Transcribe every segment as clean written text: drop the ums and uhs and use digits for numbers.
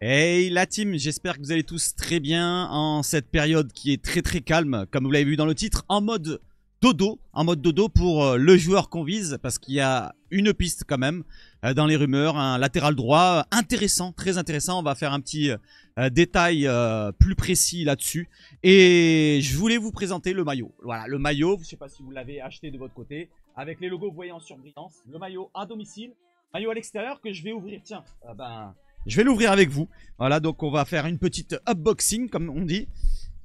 Hey la team, j'espère que vous allez tous très bien en cette période qui est très calme, comme vous l'avez vu dans le titre, en mode dodo pour le joueur qu'on vise, parce qu'il y a une piste quand même dans les rumeurs, un latéral droit intéressant, très intéressant. On va faire un petit détail plus précis là-dessus. Et je voulais vous présenter le maillot. Voilà, le maillot, je ne sais pas si vous l'avez acheté de votre côté, avec les logos, vous voyez en surbrillance, le maillot à domicile, maillot à l'extérieur que je vais ouvrir, tiens, je vais l'ouvrir avec vous. Voilà, donc on va faire une petite unboxing, comme on dit.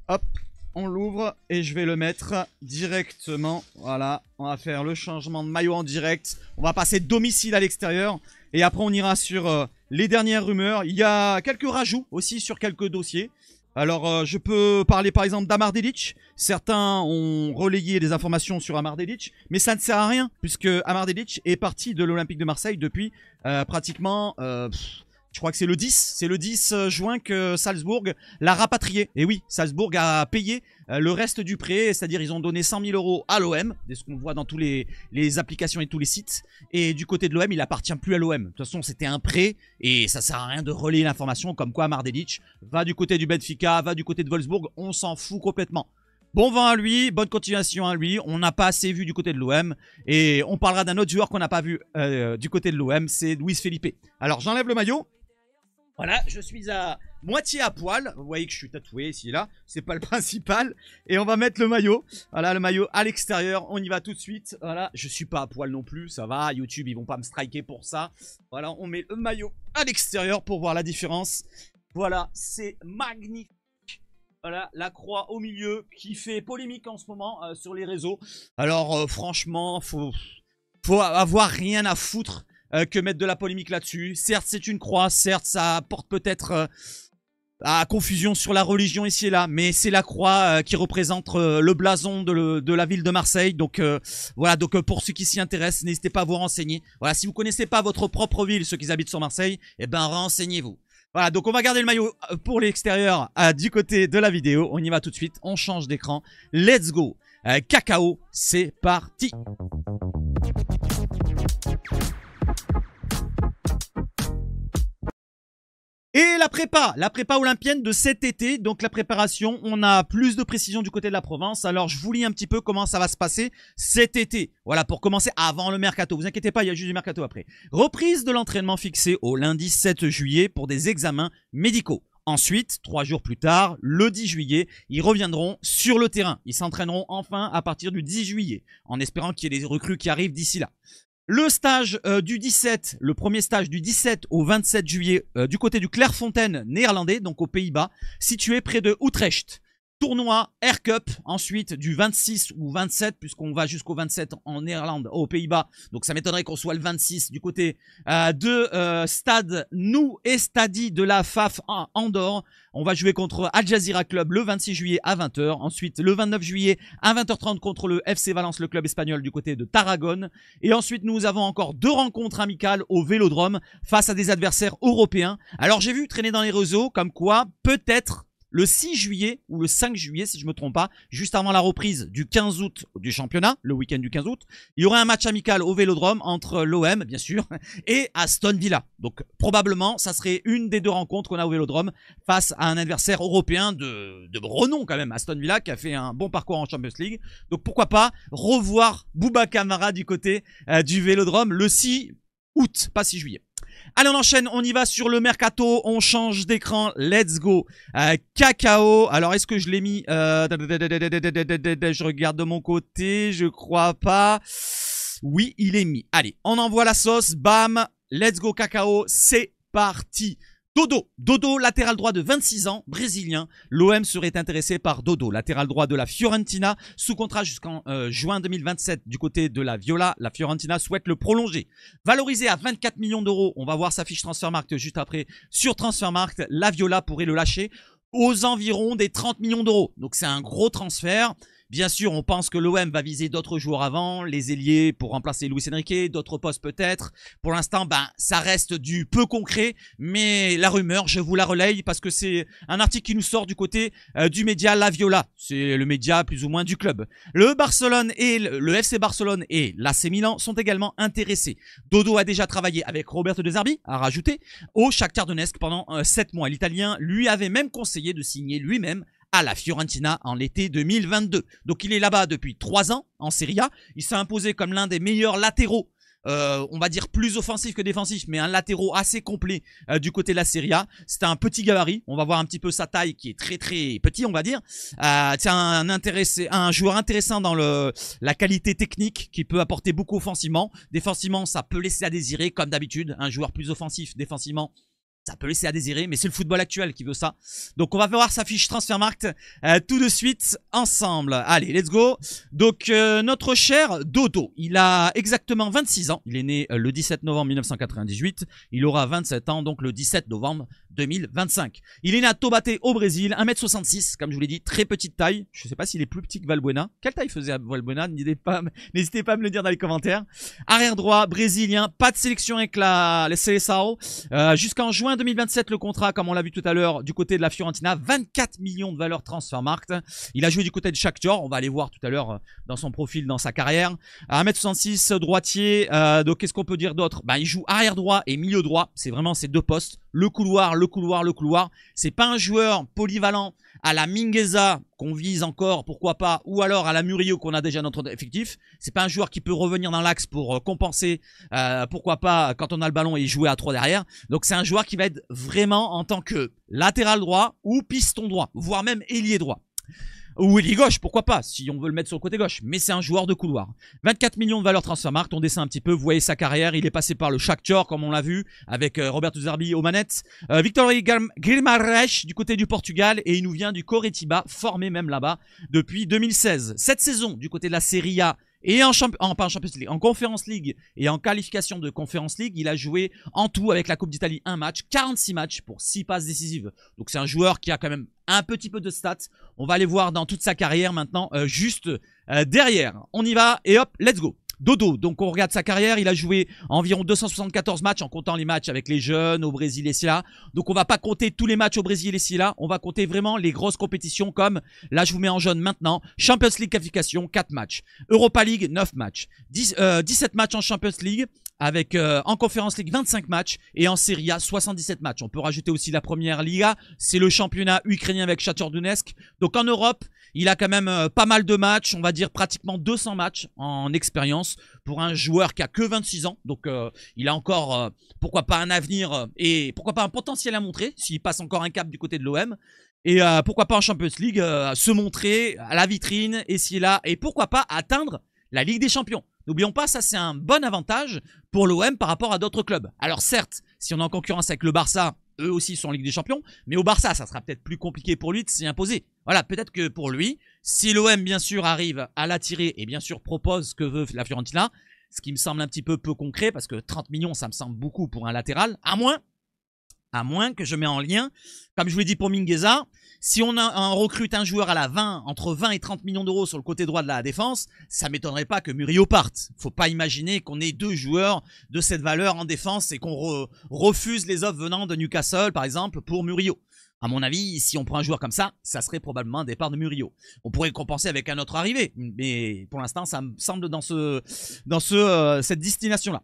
Hop, on l'ouvre et je vais le mettre directement. Voilà, on va faire le changement de maillot en direct. On va passer domicile à l'extérieur. Et après, on ira sur les dernières rumeurs. Il y a quelques rajouts aussi sur quelques dossiers. Alors, je peux parler par exemple d'Amar Delic. Certains ont relayé des informations sur Amar Delic, mais ça ne sert à rien, puisque Amar Delic est parti de l'Olympique de Marseille depuis pratiquement... je crois que c'est le 10 juin que Salzbourg l'a rapatrié. Et oui, Salzbourg a payé le reste du prêt, c'est-à-dire ils ont donné 100 000 € à l'OM, c'est ce qu'on voit dans tous les applications et tous les sites. Et du côté de l'OM, il appartient plus à l'OM. De toute façon, c'était un prêt et ça sert à rien de relayer l'information comme quoi Amar Delic va du côté du Benfica, va du côté de Wolfsburg, on s'en fout complètement. Bon vent à lui, bonne continuation à lui. On n'a pas assez vu du côté de l'OM. Et on parlera d'un autre joueur qu'on n'a pas vu du côté de l'OM, c'est Luis Felipe. Alors j'enlève le maillot. Voilà, je suis à moitié à poil. Vous voyez que je suis tatoué ici et là. C'est pas le principal. Et on va mettre le maillot. Voilà, le maillot à l'extérieur. On y va tout de suite. Voilà, je suis pas à poil non plus. Ça va. YouTube, ils vont pas me striker pour ça. Voilà, on met le maillot à l'extérieur pour voir la différence. Voilà, c'est magnifique. Voilà, la croix au milieu qui fait polémique en ce moment sur les réseaux. Alors, franchement, faut avoir rien à foutre. Que mettre de la polémique là-dessus. Certes, c'est une croix, certes, ça porte peut-être à confusion sur la religion ici et là, mais c'est la croix qui représente le blason de la ville de Marseille. Donc voilà, donc pour ceux qui s'y intéressent, n'hésitez pas à vous renseigner. Voilà, si vous connaissez pas votre propre ville, ceux qui habitent sur Marseille, eh ben renseignez-vous. Voilà, donc on va garder le maillot pour l'extérieur du côté de la vidéo. On y va tout de suite, on change d'écran. Let's go. Cacao, c'est parti. Et la prépa olympienne de cet été, donc la préparation, on a plus de précision du côté de la Provence. Alors je vous lis un petit peu comment ça va se passer cet été. Voilà, pour commencer avant le mercato, vous inquiétez pas, il y a juste du mercato après. Reprise de l'entraînement fixée au lundi 7 juillet pour des examens médicaux. Ensuite, 3 jours plus tard, le 10 juillet, ils reviendront sur le terrain. Ils s'entraîneront enfin à partir du 10 juillet, en espérant qu'il y ait des recrues qui arrivent d'ici là. Le stage du 17, le premier stage du 17 au 27 juillet du côté du Clairefontaine néerlandais, donc aux Pays-Bas, situé près de Utrecht. Tournoi Air Cup, ensuite du 26 ou 27, puisqu'on va jusqu'au 27 en Néerlande, aux Pays-Bas. Donc ça m'étonnerait qu'on soit le 26 du côté de Stade Nou et Stadi de la FAF à Andorre. On va jouer contre Al Jazeera Club le 26 juillet à 20 h. Ensuite, le 29 juillet à 20 h 30 contre le FC Valence, le club espagnol du côté de Tarragone. Et ensuite, nous avons encore 2 rencontres amicales au Vélodrome face à des adversaires européens. Alors j'ai vu traîner dans les réseaux comme quoi peut-être le 6 juillet ou le 5 juillet, si je ne me trompe pas, juste avant la reprise du 15 août du championnat, le week-end du 15 août, il y aurait un match amical au Vélodrome entre l'OM, bien sûr, et Aston Villa. Donc probablement, ça serait une des 2 rencontres qu'on a au Vélodrome face à un adversaire européen de renom quand même, Aston Villa, qui a fait un bon parcours en Champions League. Donc pourquoi pas revoir Bouba Kamara du côté du Vélodrome le 6 août, pas 6 juillet. Allez, on enchaîne, on y va sur le mercato, on change d'écran, let's go. Cacao, alors est-ce que je l'ai mis je regarde de mon côté, je crois pas. Oui, il est mis. Allez, on envoie la sauce, bam, let's go Cacao, c'est parti. Dodo, latéral droit de 26 ans, brésilien. L'OM serait intéressé par Dodo, latéral droit de la Fiorentina, sous contrat jusqu'en juin 2027 du côté de la Viola. La Fiorentina souhaite le prolonger. Valorisé à 24 millions d'euros, on va voir sa fiche Transfermarkt juste après. Sur Transfermarkt, la Viola pourrait le lâcher aux environs des 30 millions d'euros. Donc c'est un gros transfert. Bien sûr, on pense que l'OM va viser d'autres joueurs avant, les ailiers pour remplacer Luis Enrique, d'autres postes peut-être. Pour l'instant, ça reste du peu concret, mais la rumeur, je vous la relaye parce que c'est un article qui nous sort du côté du média La Viola. C'est le média plus ou moins du club. Le Barcelone et le FC Barcelone et l'AC Milan sont également intéressés. Dodo a déjà travaillé avec Roberto De Zerbi, à rajouter, au Shakhtar Donetsk pendant 7 mois. L'Italien lui avait même conseillé de signer lui-même à la Fiorentina en l'été 2022. Donc il est là-bas depuis 3 ans en Serie A. Il s'est imposé comme l'un des meilleurs latéraux, on va dire plus offensif que défensif, mais un latéraux assez complet du côté de la Serie A. C'est un petit gabarit. On va voir un petit peu sa taille qui est très très petit, on va dire. C'est un joueur intéressant dans la qualité technique qui peut apporter beaucoup offensivement. Défensivement, ça peut laisser à désirer comme d'habitude. Un joueur plus offensif défensivement, ça peut laisser à désirer, mais c'est le football actuel qui veut ça. Donc on va voir sa fiche Transfermarkt tout de suite ensemble. Allez, let's go. Donc notre cher Dodo, il a exactement 26 ans. Il est né le 17 novembre 1998. Il aura 27 ans donc le 17 novembre 2025. Il est né à Taubaté au Brésil, 1m66, comme je vous l'ai dit, très petite taille. Je ne sais pas s'il est plus petit que Valbuena. Quelle taille faisait Valbuena? N'hésitez pas à me le dire dans les commentaires. Arrière droit, brésilien, pas de sélection avec la Seleção. Jusqu'en juin 2027, le contrat, comme on l'a vu tout à l'heure, du côté de la Fiorentina, 24 millions de valeur Transfermarkt. Il a joué du côté de Shakhtar, on va aller voir tout à l'heure dans son profil, dans sa carrière. 1m66, droitier, donc qu'est-ce qu'on peut dire d'autre? Il joue arrière droit et milieu droit, c'est vraiment ces deux postes. Le couloir. C'est pas un joueur polyvalent à la Mingueza qu'on vise encore, pourquoi pas, ou alors à la Murillo qu'on a déjà dans notre effectif. C'est pas un joueur qui peut revenir dans l'axe pour compenser, pourquoi pas, quand on a le ballon et jouer à 3 derrière. Donc c'est un joueur qui va être vraiment en tant que latéral droit ou piston droit, voire même ailier droit. Ou ailier gauche, pourquoi pas, si on veut le mettre sur le côté gauche. Mais c'est un joueur de couloir. 24 millions de valeur Transfermarkt, on descend un petit peu. Vous voyez sa carrière, il est passé par le Shakhtar, comme on l'a vu, avec Roberto De Zerbi aux manettes. Victor Guimarães du côté du Portugal. Et il nous vient du Coritiba, formé même là-bas depuis 2016. Cette saison, du côté de la Serie A, et pas en Champions League, en Conference League et en qualification de Conference League, il a joué en tout avec la Coupe d'Italie 1 match, 46 matchs pour 6 passes décisives. Donc c'est un joueur qui a quand même un petit peu de stats. On va aller voir dans toute sa carrière maintenant, juste derrière. On y va et hop, let's go. Dodo, donc on regarde sa carrière, il a joué environ 274 matchs en comptant les matchs avec les jeunes au Brésil et là. Donc on va pas compter tous les matchs au Brésil et là, on va compter vraiment les grosses compétitions comme, là je vous mets en jaune maintenant, Champions League qualification, 4 matchs, Europa League, 9 matchs, 17 matchs en Champions League, avec en Conference League 25 matchs et en Serie A 77 matchs. On peut rajouter aussi la première Liga, c'est le championnat ukrainien avec Shakhtar Donetsk. Donc en Europe, il a quand même pas mal de matchs, on va dire pratiquement 200 matchs en expérience pour un joueur qui a que 26 ans. Donc il a encore, pourquoi pas un avenir et pourquoi pas un potentiel à montrer s'il passe encore un cap du côté de l'OM. Et pourquoi pas en Champions League, se montrer à la vitrine, et là, et pourquoi pas atteindre la Ligue des Champions. N'oublions pas, ça c'est un bon avantage pour l'OM par rapport à d'autres clubs. Alors certes, si on est en concurrence avec le Barça, eux aussi sont en Ligue des Champions, mais au Barça, ça sera peut-être plus compliqué pour lui de s'y imposer. Voilà, peut-être que pour lui, si l'OM bien sûr arrive à l'attirer et bien sûr propose ce que veut la Fiorentina, ce qui me semble un petit peu peu concret, parce que 30 millions, ça me semble beaucoup pour un latéral, à moins que je mets en lien, comme je vous l'ai dit pour Mingueza, si on recrute un joueur à la 20, entre 20 et 30 millions d'euros sur le côté droit de la défense, ça m'étonnerait pas que Murillo parte. Faut pas imaginer qu'on ait 2 joueurs de cette valeur en défense et qu'on refuse les offres venant de Newcastle, par exemple, pour Murillo. À mon avis, si on prend un joueur comme ça serait probablement un départ de Murillo. On pourrait compenser avec un autre arrivé, mais pour l'instant, ça me semble dans cette destination-là.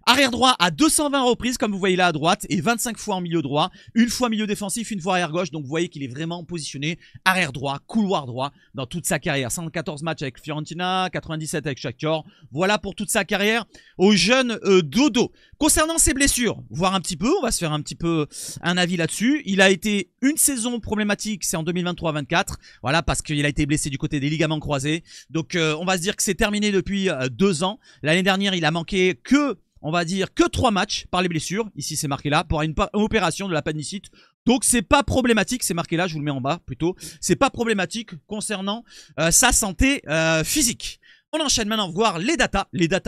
Arrière droit à 220 reprises, comme vous voyez là à droite, et 25 fois en milieu droit, une fois milieu défensif, une fois arrière gauche. Donc vous voyez qu'il est vraiment positionné arrière droit, couloir droit dans toute sa carrière. 114 matchs avec Fiorentina, 97 avec Shakhtar. Voilà pour toute sa carrière au jeune Dodo. Concernant ses blessures, voir un petit peu, on va se faire un petit peu un avis là-dessus. Il a été une saison problématique, c'est en 2023-24. Voilà, parce qu'il a été blessé du côté des ligaments croisés. Donc on va se dire que c'est terminé depuis 2 ans. L'année dernière, il a manqué on va dire que 3 matchs par les blessures. Ici, c'est marqué là, pour une opération de l'appendicite. Donc, c'est pas problématique. C'est marqué là, je vous le mets en bas plutôt. C'est pas problématique concernant sa santé physique. On enchaîne maintenant voir les datas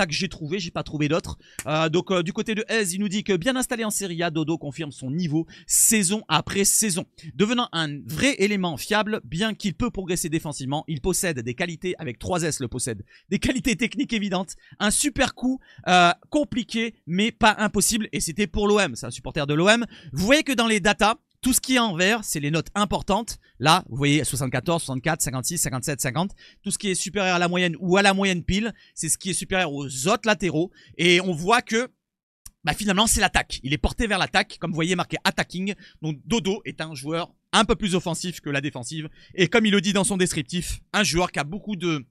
que j'ai trouvées, j'ai pas trouvé d'autres. Donc du côté de Ez, il nous dit que bien installé en Serie A, Dodo confirme son niveau saison après saison. Devenant un vrai élément fiable, bien qu'il peut progresser défensivement, il possède des qualités, avec 3S le possède, des qualités techniques évidentes, un super coup compliqué mais pas impossible, et c'était pour l'OM, c'est un supporter de l'OM. Vous voyez que dans les datas, tout ce qui est en vert, c'est les notes importantes. Là, vous voyez 74, 64, 56, 57, 50. Tout ce qui est supérieur à la moyenne ou à la moyenne pile, c'est ce qui est supérieur aux autres latéraux. Et on voit que finalement, c'est l'attaque. Il est porté vers l'attaque, comme vous voyez marqué attacking. Donc Dodo est un joueur un peu plus offensif que la défensive. Et comme il le dit dans son descriptif, un joueur qui a beaucoup de...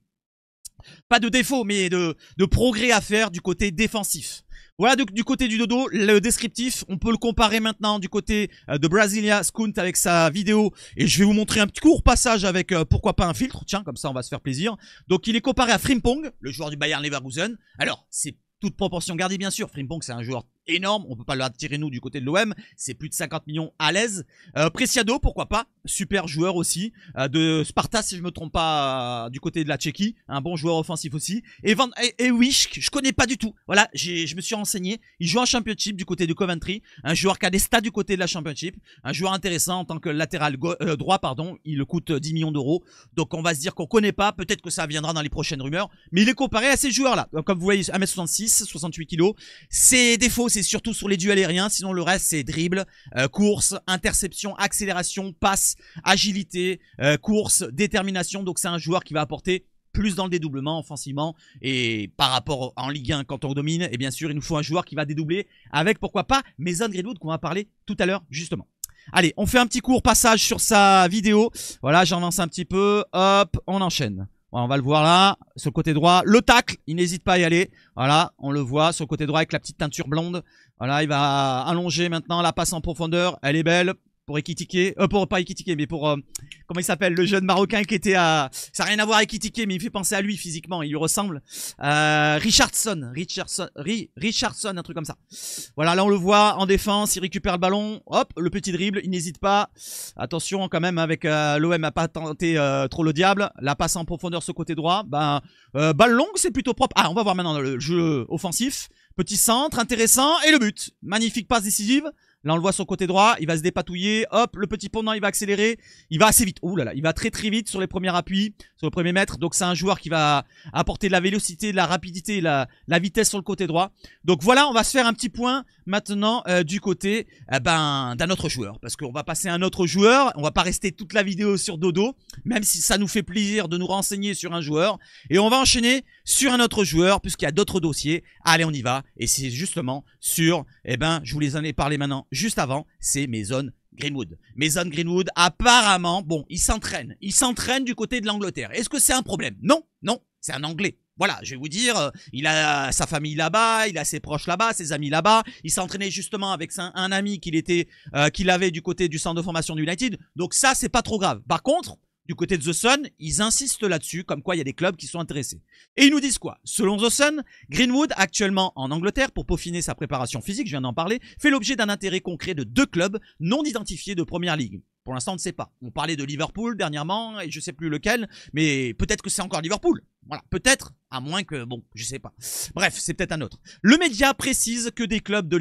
pas de défauts, mais de progrès à faire du côté défensif. Voilà du côté du Dodo, le descriptif, on peut le comparer maintenant du côté de Brasilia Skunt avec sa vidéo. Et je vais vous montrer un petit court passage avec pourquoi pas un filtre, tiens, comme ça on va se faire plaisir. Donc il est comparé à Frimpong, le joueur du Bayern Leverkusen. Alors, c'est toute proportion gardée bien sûr, Frimpong c'est un joueur énorme, on peut pas l'attirer nous du côté de l'OM, c'est plus de 50 millions à l'aise. Preciado, pourquoi pas, super joueur aussi, de Sparta si je me trompe pas, du côté de la Tchéquie, un bon joueur offensif aussi. Et Wisk, je connais pas du tout, voilà, je me suis renseigné, il joue en Championship du côté de Coventry, un joueur qui a des stats du côté de la Championship, un joueur intéressant en tant que latéral droit, pardon, il coûte 10 millions d'euros, donc on va se dire qu'on connaît pas, peut-être que ça viendra dans les prochaines rumeurs, mais il est comparé à ces joueurs-là, comme vous voyez 1m66, 68 kg, ses défauts c'est surtout sur les duels aériens, sinon le reste c'est dribble, course, interception, accélération, passe, agilité, course, détermination. Donc c'est un joueur qui va apporter plus dans le dédoublement offensivement, et par rapport en Ligue 1 quand on domine, et bien sûr il nous faut un joueur qui va dédoubler avec pourquoi pas Mason Greenwood qu'on va parler tout à l'heure justement. Allez, on fait un petit court passage sur sa vidéo, voilà, j'avance un petit peu, hop, on enchaîne. Voilà, on va le voir là, sur le côté droit. Le tacle, il n'hésite pas à y aller. Voilà, on le voit sur le côté droit avec la petite teinture blonde. Voilà, il va allonger maintenant la passe en profondeur. Elle est belle pour Ekitike. Pas Ekitike, mais pour... comment il s'appelle? Le jeune Marocain qui était à... Ça n'a rien à voir avec Ekitike, mais il fait penser à lui physiquement. Il lui ressemble. Richardson, un truc comme ça. Voilà, là on le voit en défense. Il récupère le ballon. Hop, le petit dribble. Il n'hésite pas. Attention quand même avec l'OM à pas tenter trop le diable. La passe en profondeur sur le côté droit. Balle longue, c'est plutôt propre. Ah, on va voir maintenant le jeu offensif. Petit centre, intéressant. Et le but. Magnifique passe décisive. Là, on le voit sur le côté droit. Il va se dépatouiller. Hop, le petit pendant, il va accélérer. Il va assez vite. Ouh là là, il va très très vite sur les premiers appuis, sur le premier mètre. Donc, c'est un joueur qui va apporter de la vélocité, de la rapidité, la vitesse sur le côté droit. Donc, voilà, on va se faire un petit point maintenant du côté d'un autre joueur. Parce qu'on va passer à un autre joueur. On va pas rester toute la vidéo sur Dodo, même si ça nous fait plaisir de nous renseigner sur un joueur. Et on va enchaîner sur un autre joueur, puisqu'il y a d'autres dossiers. Allez, on y va. Et c'est justement sur, je vous les en ai parlé maintenant. Juste avant, c'est Mason Greenwood. Mason Greenwood, apparemment, bon, il s'entraîne. Il s'entraîne du côté de l'Angleterre. Est-ce que c'est un problème? Non, non, c'est un Anglais. Voilà, je vais vous dire, il a sa famille là-bas, il a ses proches là-bas, ses amis là-bas. Il s'entraînait justement avec un ami qu'il avait du côté du centre de formation du United. Donc ça, c'est pas trop grave. Par contre, du côté de The Sun, ils insistent là-dessus, comme quoi il y a des clubs qui sont intéressés. Et ils nous disent quoi? Selon The Sun, Greenwood, actuellement en Angleterre, pour peaufiner sa préparation physique, je viens d'en parler, fait l'objet d'un intérêt concret de 2 clubs non identifiés de Première Ligue. Pour l'instant, on ne sait pas. On parlait de Liverpool dernièrement, et je ne sais plus lequel, mais peut-être que c'est encore Liverpool. Voilà, peut-être, à moins que, bon, je sais pas. Bref, c'est peut-être un autre. Le média précise que des clubs de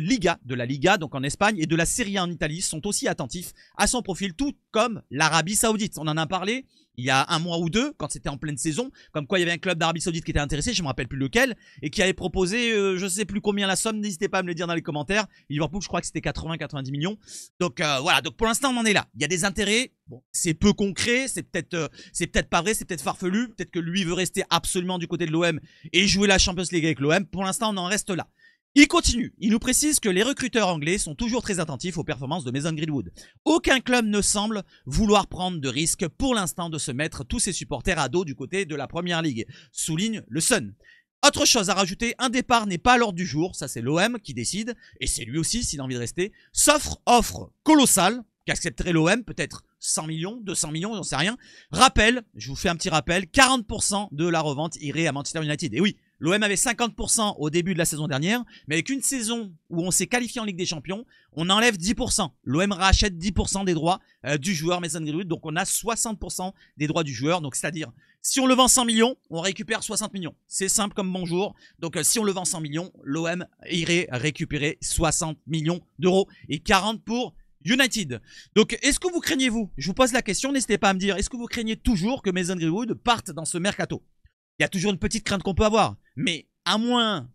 la Liga, donc en Espagne, et de la Serie A en Italie sont aussi attentifs à son profil, tout comme l'Arabie Saoudite. On en a parlé il y a un mois ou deux, quand c'était en pleine saison, comme quoi il y avait un club d'Arabie Saoudite qui était intéressé, je ne me rappelle plus lequel, et qui avait proposé, je ne sais plus combien la somme, n'hésitez pas à me le dire dans les commentaires. Liverpool, je crois que c'était 80-90 millions. Donc voilà, donc pour l'instant on en est là. Il y a des intérêts, bon, c'est peu concret, c'est peut-être pas vrai, c'est peut-être farfelu, peut-être que lui veut rester absolument du côté de l'OM et jouer la Champions League avec l'OM. Pour l'instant on en reste là. Il continue, il nous précise que les recruteurs anglais sont toujours très attentifs aux performances de Mason Greenwood. Aucun club ne semble vouloir prendre de risque pour l'instant de se mettre tous ses supporters à dos du côté de la Première Ligue, souligne le Sun. Autre chose à rajouter, un départ n'est pas à l'ordre du jour, ça c'est l'OM qui décide, et c'est lui aussi s'il a envie de rester, sauf offre colossale, qu'accepterait l'OM, peut-être 100 millions, 200 millions, j'en sais rien. Rappel, je vous fais un petit rappel, 40% de la revente irait à Manchester United. Et oui, l'OM avait 50% au début de la saison dernière, mais avec une saison où on s'est qualifié en Ligue des Champions, on enlève 10%. L'OM rachète 10% des droits du joueur Mason Greenwood, donc on a 60% des droits du joueur, donc c'est-à-dire Si on le vend 100 millions, on récupère 60 millions. C'est simple comme bonjour. Donc si on le vend 100 millions, l'OM irait récupérer 60 millions d'euros et 40 pour United. Donc est-ce que vous craignez vous? Je vous pose la question, n'hésitez pas à me dire, est-ce que vous craignez toujours que Mason Greenwood parte dans ce mercato? Il y a toujours une petite crainte qu'on peut avoir, mais à moins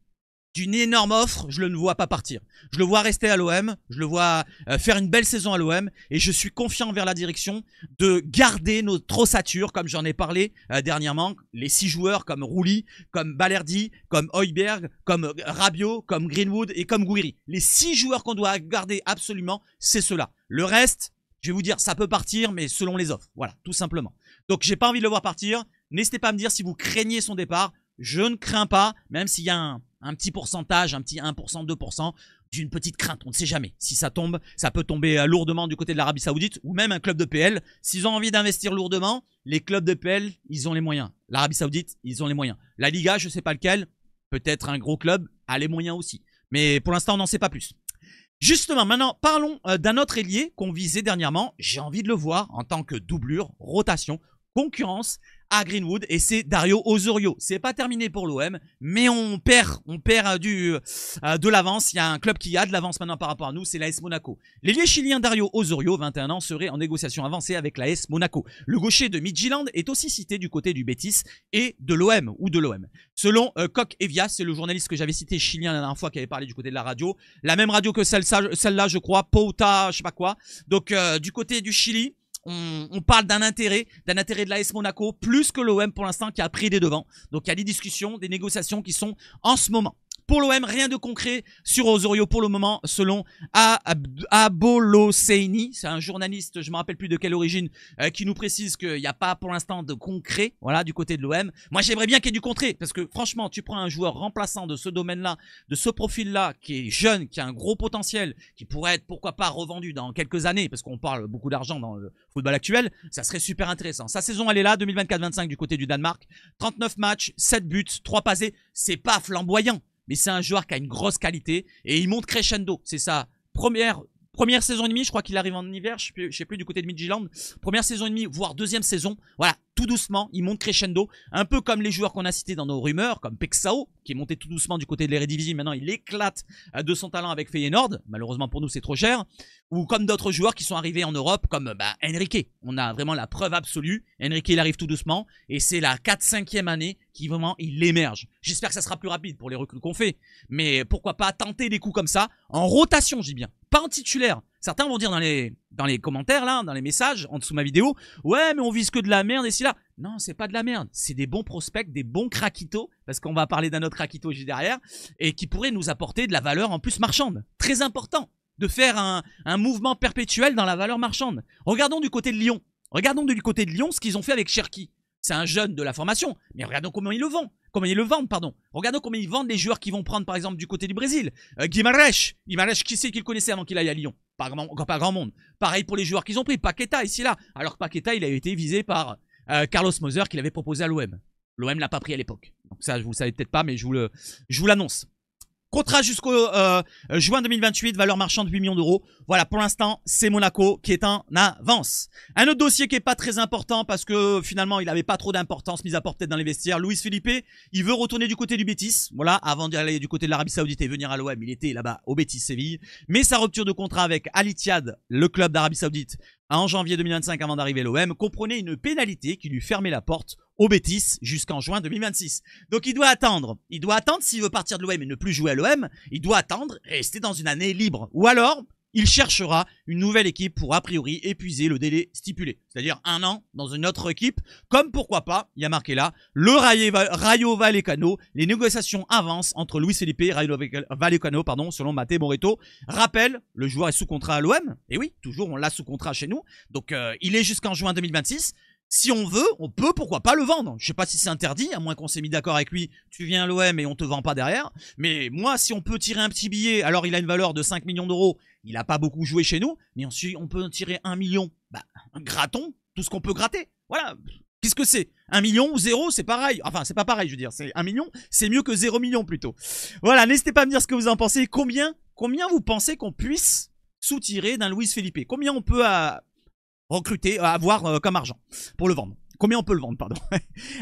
d'une énorme offre, je ne le vois pas partir. Je le vois rester à l'OM, je le vois faire une belle saison à l'OM et je suis confiant vers la direction de garder notre ossature, comme j'en ai parlé dernièrement, les 6 joueurs comme Rouli, comme Balerdi, comme Højbjerg, comme Rabiot, comme Greenwood et comme Guiri. Les 6 joueurs qu'on doit garder absolument, c'est ceux-là. Le reste, je vais vous dire, ça peut partir, mais selon les offres. Voilà, tout simplement. Donc, j'ai pas envie de le voir partir. N'hésitez pas à me dire si vous craignez son départ. Je ne crains pas, même s'il y a un petit pourcentage, un petit 1%, 2%, d'une petite crainte. On ne sait jamais. Si ça tombe, ça peut tomber lourdement du côté de l'Arabie Saoudite ou même un club de PL. S'ils ont envie d'investir lourdement, les clubs de PL, ils ont les moyens. L'Arabie Saoudite, ils ont les moyens. La Liga, je ne sais pas lequel, peut-être un gros club, a les moyens aussi. Mais pour l'instant, on n'en sait pas plus. Justement, maintenant, parlons d'un autre ailier qu'on visait dernièrement. J'ai envie de le voir en tant que doublure, rotation, concurrence à Greenwood et c'est Dario Osorio. C'est pas terminé pour l'OM, mais on perd de l'avance. Il y a un club qui a de l'avance maintenant par rapport à nous, c'est l'AS Monaco. L'ailier chilien Dario Osorio, 21 ans, serait en négociation avancée avec l'AS Monaco. Le gaucher de Midtjylland est aussi cité du côté du Betis et de l'OM ou de l'OM. Selon Coq Evia, c'est le journaliste que j'avais cité chilien la dernière fois qui avait parlé du côté de la radio, la même radio que celle-là je crois, Pouta, je sais pas quoi. Donc du côté du Chili, on parle d'un intérêt de l'AS Monaco plus que l'OM pour l'instant qui a pris des devants. Donc il y a des discussions, des négociations qui sont en ce moment. Pour l'OM, rien de concret sur Osorio pour le moment, selon Abolosseini. C'est un journaliste, je ne me rappelle plus de quelle origine, qui nous précise qu'il n'y a pas pour l'instant de concret, voilà, du côté de l'OM. Moi, j'aimerais bien qu'il y ait du concret, parce que franchement, tu prends un joueur remplaçant de ce domaine-là, de ce profil-là, qui est jeune, qui a un gros potentiel, qui pourrait être, pourquoi pas, revendu dans quelques années, parce qu'on parle beaucoup d'argent dans le football actuel, ça serait super intéressant. Sa saison, elle est là, 2024-25 du côté du Danemark. 39 matchs, 7 buts, 3 passés, c'est pas flamboyant. Mais c'est un joueur qui a une grosse qualité et il monte crescendo. C'est sa première saison et demie. Je crois qu'il arrive en hiver. Je sais plus du côté de Midtjylland. Première saison et demie, voire deuxième saison. Voilà, tout doucement, il monte crescendo. Un peu comme les joueurs qu'on a cités dans nos rumeurs, comme Pexao, qui est monté tout doucement du côté de l'Eredivisie. Maintenant, il éclate de son talent avec Feyenoord. Malheureusement pour nous, c'est trop cher. Ou comme d'autres joueurs qui sont arrivés en Europe, comme Enrique. On a vraiment la preuve absolue. Enrique, il arrive tout doucement. Et c'est la 4-5e année qui vraiment, il émerge. J'espère que ça sera plus rapide pour les recrues qu'on fait. Mais pourquoi pas tenter des coups comme ça, en rotation, je dis bien. Pas en titulaire. Certains vont dire dans les commentaires, là, dans les messages, en dessous de ma vidéo, ouais, mais on vise que de la merde ici là. Non, c'est pas de la merde. C'est des bons prospects, des bons craquitos, parce qu'on va parler d'un autre craquito juste derrière, et qui pourraient nous apporter de la valeur en plus marchande. Très important de faire un mouvement perpétuel dans la valeur marchande. Regardons du côté de Lyon. Regardons du côté de Lyon ce qu'ils ont fait avec Cherki. C'est un jeune de la formation, mais regardons comment ils le vendent. Regardons comment ils vendent les joueurs qui vont prendre par exemple du côté du Brésil. Guimarães, qui c'est qu'il connaissait avant qu'il aille à Lyon? Pas grand monde. Pareil pour les joueurs qu'ils ont pris. Paqueta ici là. Alors que Paqueta, il a été visé par Carlos Moser qui l'avait proposé à l'OM. L'OM l'a pas pris à l'époque. Donc ça, vous le savez peut-être pas, mais je vous l'annonce. Contrat jusqu'au juin 2028, valeur marchande 8 millions d'euros. Voilà, pour l'instant, c'est Monaco qui est en avance. Un autre dossier qui est pas très important parce que finalement, il avait pas trop d'importance, mis à part peut-être dans les vestiaires. Luis Felipe, il veut retourner du côté du Betis. Voilà, avant d'aller du côté de l'Arabie Saoudite et venir à l'OM, il était là-bas au Betis Séville. Mais sa rupture de contrat avec Al Ittihad, le club d'Arabie Saoudite, en janvier 2025 avant d'arriver à l'OM, comprenait une pénalité qui lui fermait la porte au Betis jusqu'en juin 2026. Donc il doit attendre. Il doit attendre s'il veut partir de l'OM et ne plus jouer à l'OM. Il doit attendre et rester dans une année libre. Ou alors, il cherchera une nouvelle équipe pour a priori épuiser le délai stipulé. C'est-à-dire 1 an dans une autre équipe. Comme pourquoi pas, il y a marqué là, le Rayo Vallecano. Les négociations avancent entre Luis Felipe et Rayo Vallecano, selon Matteo Moretto. Rappel, le joueur est sous contrat à l'OM. Et oui, toujours on l'a sous contrat chez nous. Donc il est jusqu'en juin 2026. Si on veut, on peut pourquoi pas le vendre. Je sais pas si c'est interdit, à moins qu'on s'est mis d'accord avec lui. Tu viens à l'OM et on te vend pas derrière. Mais moi, si on peut tirer un petit billet, alors il a une valeur de 5 millions d'euros. Il a pas beaucoup joué chez nous. Mais ensuite, on peut tirer 1 million. Grattons tout ce qu'on peut gratter. Voilà. Qu'est-ce que c'est? 1 million ou 0, c'est pareil. Enfin, c'est pas pareil, je veux dire. C'est 1 million, c'est mieux que 0 million plutôt. Voilà, n'hésitez pas à me dire ce que vous en pensez. Combien vous pensez qu'on puisse soutirer d'un Luis Felipe? Combien on peut recruter, avoir comme argent pour le vendre? Combien on peut le vendre, pardon.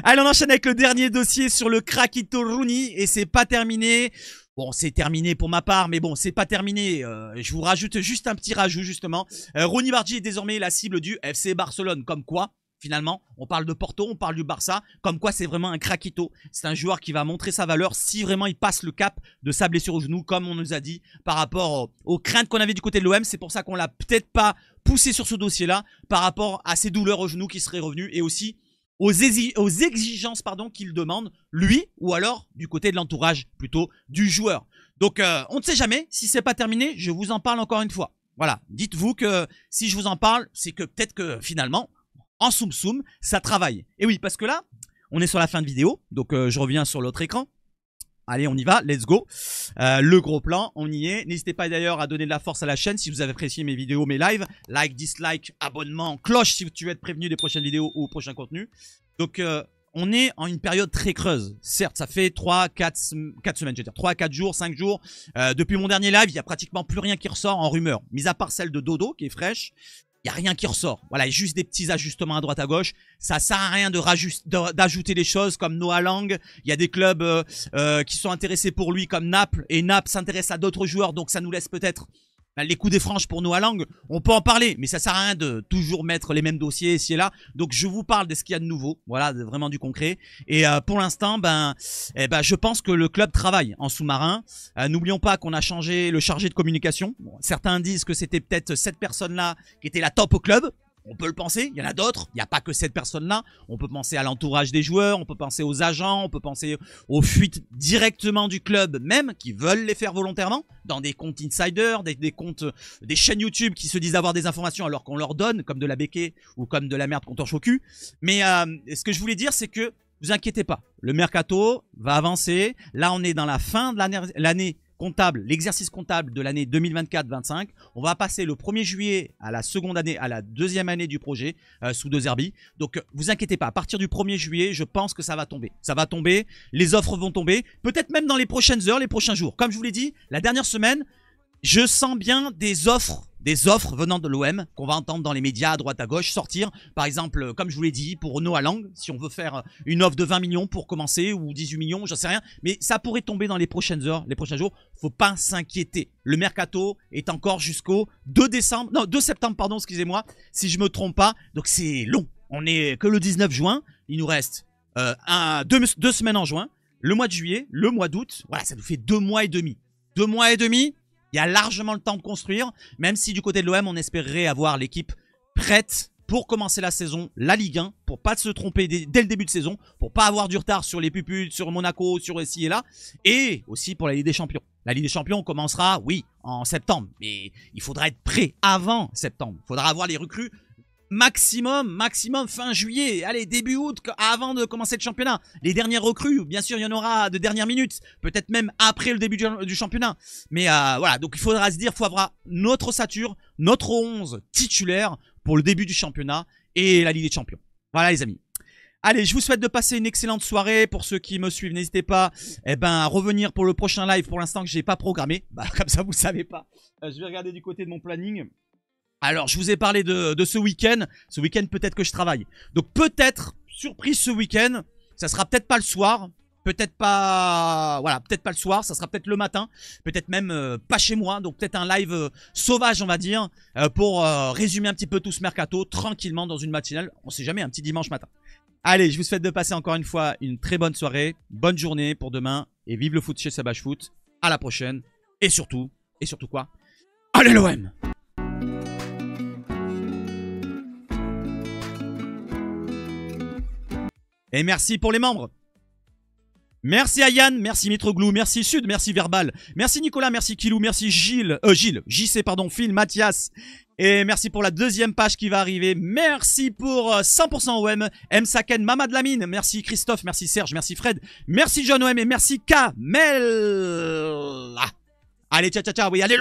Allez, on enchaîne avec le dernier dossier sur le Krakito Rooney. Et c'est pas terminé. Bon, c'est terminé pour ma part, mais bon, c'est pas terminé. Je vous rajoute juste un petit rajout, justement. Rooney Bargi est désormais la cible du FC Barcelone. Comme quoi, finalement, on parle de Porto, on parle du Barça. Comme quoi, c'est vraiment un Krakito. C'est un joueur qui va montrer sa valeur si vraiment il passe le cap de sa blessure au genou, comme on nous a dit, par rapport aux craintes qu'on avait du côté de l'OM. C'est pour ça qu'on l'a peut-être pas poussé sur ce dossier-là, par rapport à ses douleurs au genou qui seraient revenues et aussi aux exigences qu'il demande, lui, ou alors du côté de l'entourage, plutôt du joueur. Donc, on ne sait jamais. Si c'est pas terminé, je vous en parle encore une fois. Voilà, dites-vous que si je vous en parle, c'est que peut-être que finalement, en soum soum, ça travaille. Et oui, parce que là, on est sur la fin de vidéo, donc je reviens sur l'autre écran. Allez, on y va, let's go. Le gros plan, on y est. N'hésitez pas d'ailleurs à donner de la force à la chaîne si vous avez apprécié mes vidéos, mes lives. Like, dislike, abonnement, cloche si tu veux être prévenu des prochaines vidéos ou prochains contenus. Donc, on est en une période très creuse. Certes, ça fait 4 semaines, je veux dire 3, 4 jours, 5 jours. Depuis mon dernier live, il n'y a pratiquement plus rien qui ressort en rumeur. Mis à part celle de Dodo qui est fraîche. Il n'y a rien qui ressort. Voilà, il y a juste des petits ajustements à droite à gauche. Ça sert à rien d'ajouter des choses comme Noah Lang. Il y a des clubs qui sont intéressés pour lui comme Naples. Et Naples s'intéresse à d'autres joueurs. Donc ça nous laisse peut-être les coups des franges pour Noah Lang. On peut en parler. Mais ça sert à rien de toujours mettre les mêmes dossiers ici et là. Donc je vous parle de ce qu'il y a de nouveau. Voilà, vraiment du concret. Et pour l'instant, je pense que le club travaille en sous-marin. N'oublions pas qu'on a changé le chargé de communication. Bon, certains disent que c'était peut-être cette personne-là qui était la top au club. On peut le penser, il y en a d'autres, il n'y a pas que cette personne-là. On peut penser à l'entourage des joueurs, on peut penser aux agents, on peut penser aux fuites directement du club même, qui veulent les faire volontairement, dans des comptes insiders, des comptes, des chaînes YouTube qui se disent avoir des informations alors qu'on leur donne, comme de la béquée ou comme de la merde qu'on torche au cul. Mais ce que je voulais dire, c'est que vous inquiétez pas, le mercato va avancer. Là, on est dans la fin de l'année comptable, l'exercice comptable de l'année 2024-25. On va passer le 1er juillet à la seconde année, à la deuxième année du projet sous De Zerbi. Donc, vous inquiétez pas, à partir du 1er juillet, je pense que ça va tomber. Ça va tomber, les offres vont tomber, peut-être même dans les prochaines heures, les prochains jours. Comme je vous l'ai dit, la dernière semaine, je sens bien des offres venant de l'OM qu'on va entendre dans les médias à droite à gauche sortir. Par exemple, comme je vous l'ai dit, pour Noah Lang, si on veut faire une offre de 20 millions pour commencer ou 18 millions, j'en sais rien. Mais ça pourrait tomber dans les prochaines heures, les prochains jours. Faut pas s'inquiéter. Le mercato est encore jusqu'au 2 septembre, pardon, excusez-moi, si je me trompe pas. Donc c'est long. On est que le 19 juin. Il nous reste 2 semaines en juin, le mois de juillet, le mois d'août. Voilà, ça nous fait 2 mois et demi. 2 mois et demi. Il y a largement le temps de construire, même si du côté de l'OM, on espérerait avoir l'équipe prête pour commencer la saison, la Ligue 1, pour pas se tromper dès le début de saison, pour pas avoir du retard sur les Pupules, sur Monaco, sur ici et là, et aussi pour la Ligue des Champions. La Ligue des Champions commencera, oui, en septembre, mais il faudra être prêt avant septembre. Il faudra avoir les recrues maximum fin juillet, allez, début août, avant de commencer le championnat. Les dernières recrues, bien sûr, il y en aura de dernière minute, peut-être même après le début du championnat. Mais voilà, donc il faudra se dire, il faut avoir notre ossature, notre 11 titulaire pour le début du championnat et la Ligue des Champions. Voilà les amis. Allez, je vous souhaite de passer une excellente soirée. Pour ceux qui me suivent, n'hésitez pas à revenir pour le prochain live, pour l'instant que j'ai pas programmé. Comme ça, vous savez pas. Je vais regarder du côté de mon planning. Alors, je vous ai parlé de ce week-end. Ce week-end, peut-être que je travaille. Donc, peut-être, surprise ce week-end, ça sera peut-être pas le soir. Peut-être pas... Voilà, peut-être pas le soir. Ça sera peut-être le matin. Peut-être même pas chez moi. Donc, peut-être un live sauvage, on va dire, pour résumer un petit peu tout ce mercato tranquillement dans une matinale. On sait jamais, un petit dimanche matin. Allez, je vous souhaite de passer encore une fois une très bonne soirée. Bonne journée pour demain. Et vive le foot chez Sabache Foot. À la prochaine. Et surtout quoi? Allez l'OM! Et merci pour les membres. Merci à Yann, merci Mitroglou, merci Sud, merci Verbal, merci Nicolas, merci Kilou, merci Gilles, JC pardon, Phil, Mathias. Et merci pour la deuxième page qui va arriver. Merci pour 100% OM, M. Saken, Mamad Lamine, merci Christophe, merci Serge, merci Fred, merci John OM et merci Kamel. Allez, ciao, ciao, ciao, oui, allez.